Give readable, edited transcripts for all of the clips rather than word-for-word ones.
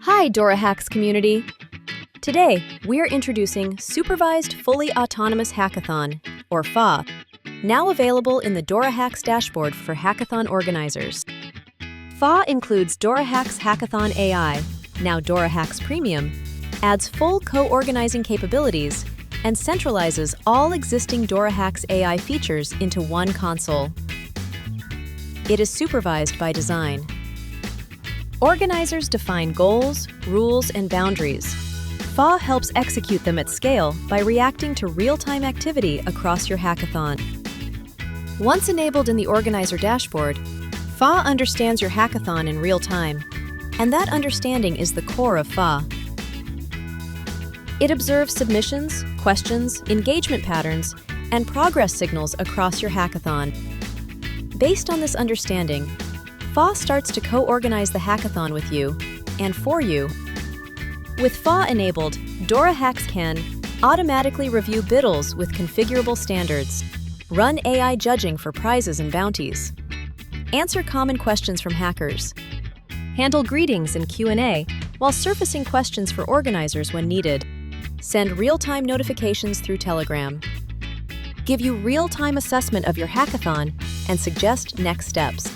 Hi, DoraHacks community. Today, we're introducing Supervised Fully Autonomous Hackathon, or FAH, now available in the DoraHacks Dashboard for hackathon organizers. FAH includes DoraHacks Hackathon AI, now DoraHacks Premium, adds full co-organizing capabilities, and centralizes all existing DoraHacks AI features into one console. It is supervised by design. Organizers define goals, rules, and boundaries. FAH helps execute them at scale by reacting to real-time activity across your hackathon. Once enabled in the organizer dashboard, FAH understands your hackathon in real time, and that understanding is the core of FAH. It observes submissions, questions, engagement patterns, and progress signals across your hackathon. Based on this understanding, FAH starts to co-organize the hackathon with you and for you. With FAH enabled, DoraHacks can automatically review biddles with configurable standards, run AI judging for prizes and bounties, answer common questions from hackers, handle greetings and Q&A while surfacing questions for organizers when needed, send real-time notifications through Telegram, give you real-time assessment of your hackathon, and suggest next steps.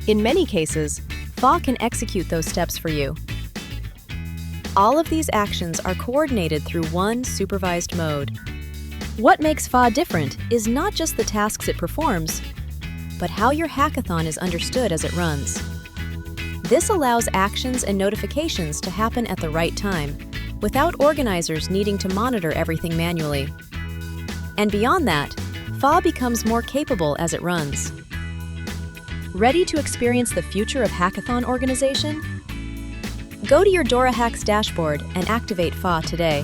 In many cases, FAH can execute those steps for you. All of these actions are coordinated through one supervised mode. What makes FAH different is not just the tasks it performs, but how your hackathon is understood as it runs. This allows actions and notifications to happen at the right time, without organizers needing to monitor everything manually. And beyond that, FAH becomes more capable as it runs. Ready to experience the future of hackathon organization? Go to your DoraHacks dashboard and activate FAH today.